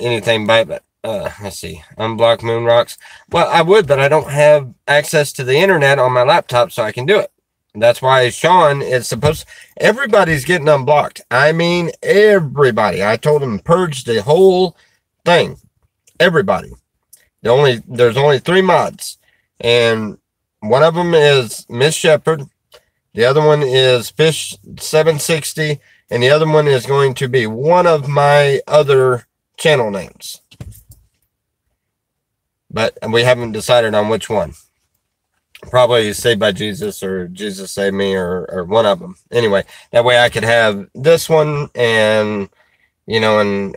anything by it. Let's see. Unblock Moon Rocks. Well, I would, but I don't have access to the internet on my laptop, so I can do it. That's why Sean is supposed. Everybody's getting unblocked. I mean, everybody. I told him purge the whole thing. Everybody. There's only 3 mods, and one of them is Miss Shepherd. The other one is Fish 760, and the other one is going to be one of my other channel names. But we haven't decided on which one. Probably Saved by Jesus or Jesus Save Me or one of them. Anyway, that way I could have this one, and you know, and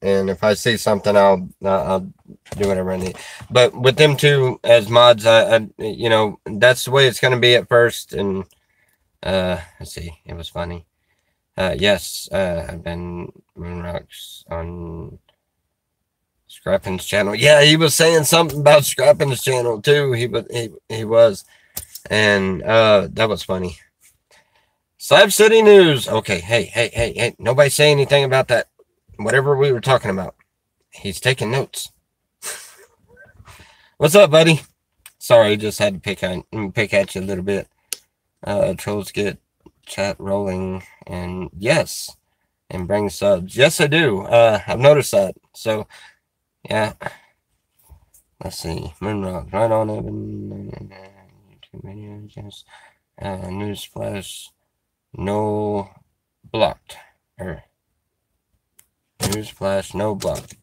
if I see something, I'll do whatever I need. But with them 2 as mods, I you know, that's the way it's going to be at first. And let's see, it was funny. Yes, I've been Moon Rocks on Scrappin's channel. Yeah, he was saying something about Scrappin's channel too. He was, and that was funny. Slab City News. Okay, hey, nobody say anything about that. Whatever we were talking about. He's taking notes. What's up, buddy? Sorry, just had to pick at you a little bit. Trolls get chat rolling, and yes, and bring subs. Yes, I do. I've noticed that. So. Yeah. Let's see. Moonrock. Right on Evan. YouTube videos. Yes. Newsflash. No blocked. Newsflash. No blocked.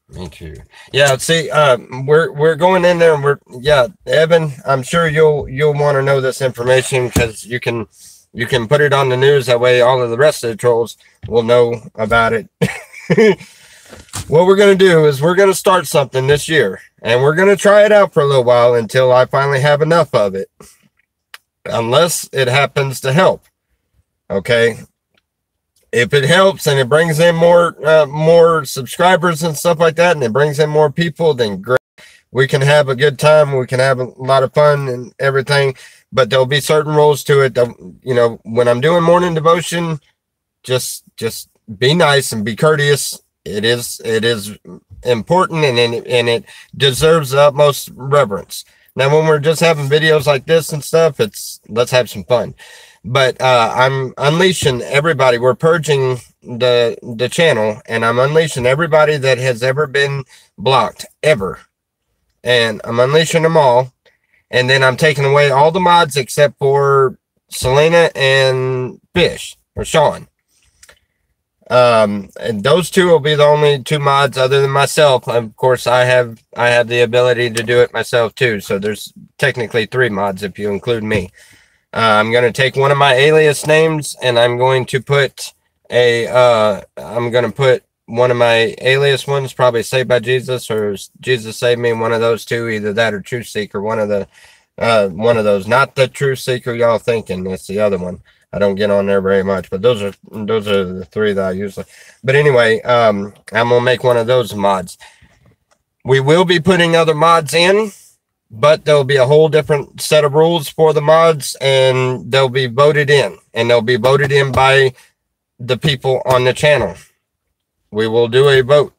Me too. Yeah. See. We're going in there, and Evan. I'm sure you'll want to know this information because you can put it on the news. That way, all of the rest of the trolls will know about it. What we're going to do is we're going to start something this year, and we're going to try it out for a little while until I finally have enough of it, unless it happens to help. Okay. If it helps and it brings in more subscribers and stuff like that, and it brings in more people, then great. We can have a good time. We can have a lot of fun and everything, but there'll be certain rules to it. You know, when I'm doing morning devotion, just be nice and be courteous. It is important, and it deserves the utmost reverence. Now, when we're just having videos like this and stuff, let's have some fun. But I'm unleashing everybody. We're purging the channel, and I'm unleashing everybody that has ever been blocked ever, and I'm unleashing them all. And then I'm taking away all the mods except for Selena and Fish or Sean. And those two will be the only two mods other than myself. Of course, I have the ability to do it myself too. So there's technically 3 mods if you include me. I'm going to take one of my alias names and I'm going to put one of my alias ones, probably Saved by Jesus or Jesus Save Me, one of those two, either that or Truth Seeker, one of those, not the Truth Seeker y'all thinking, it's the other one. I don't get on there very much, but those are the 3 that I usually. But anyway, I'm gonna make one of those mods. We will be putting other mods in, but there'll be a whole different set of rules for the mods, and they'll be voted in, and they'll be voted in by the people on the channel. We will do a vote.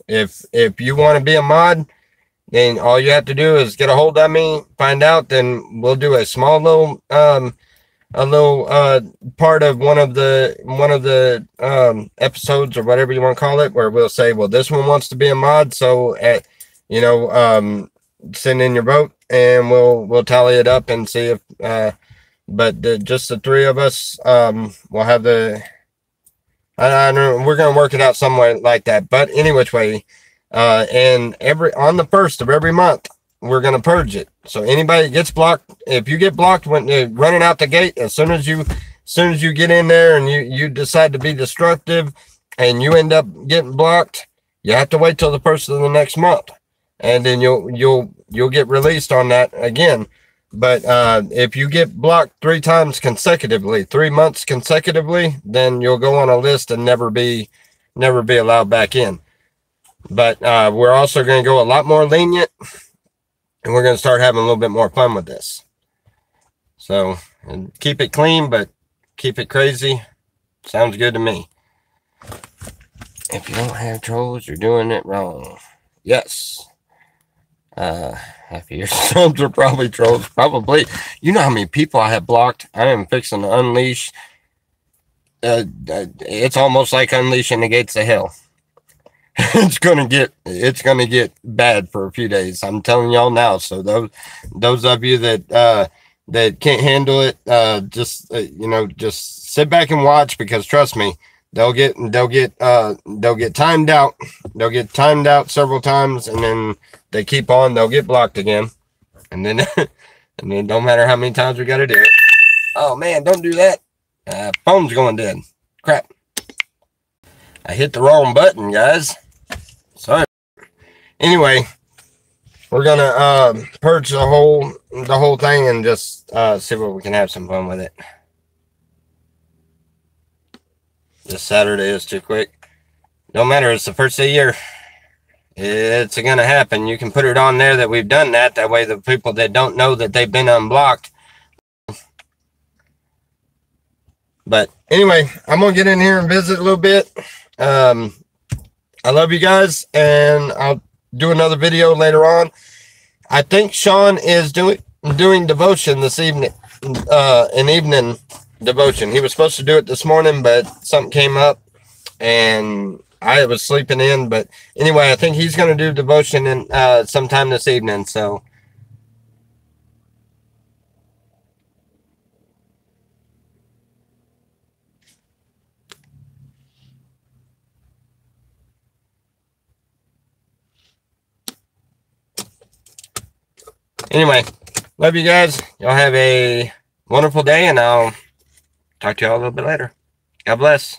If you want to be a mod, then all you have to do is get a hold of me, find out, then we'll do a small little part of one of the episodes or whatever you want to call it, where we'll say, well, this one wants to be a mod, so send in your vote and we'll tally it up and see if just the 3 of us will have I know we're gonna work it out some way like that, but any which way, and on the 1st of every month we're going to purge it. So anybody gets blocked, if you get blocked when you're running out the gate, as soon as you get in there and you decide to be destructive and you end up getting blocked, you have to wait till the 1st of the next month, and then you'll get released on that again. But if you get blocked 3 times consecutively, 3 months consecutively, then you'll go on a list and never be allowed back in. But we're also going to go a lot more lenient, and we're going to start having a little bit more fun with this. So, and keep it clean, but keep it crazy. Sounds good to me. If you don't have trolls, you're doing it wrong. Yes. Half of your subs are probably trolls. Probably. You know how many people I have blocked? I am fixing to unleash. It's almost like unleashing the gates of hell. It's gonna get bad for a few days. I'm telling y'all now. So those of you that can't handle it, just sit back and watch, because trust me, they'll get timed out. They'll get timed out several times, and then they keep on. They'll get blocked again, and then and then don't matter how many times we got to do it. Oh man, don't do that. Phone's going dead. Crap. I hit the wrong button, guys. Sorry. Anyway, we're gonna purge the whole thing and just see what we can have some fun with it. This Saturday is too quick. Don't matter, it's the 1st of the year. It's gonna happen. You can put it on there that we've done that. That way the people that don't know that they've been unblocked. But anyway, I'm gonna get in here and visit a little bit. I love you guys, and I'll do another video later on. I think Sean is doing devotion this evening, an evening devotion. He was supposed to do it this morning, but something came up and I was sleeping in. But anyway, I think he's going to do devotion in sometime this evening. So anyway, love you guys. Y'all have a wonderful day, and I'll talk to y'all a little bit later. God bless.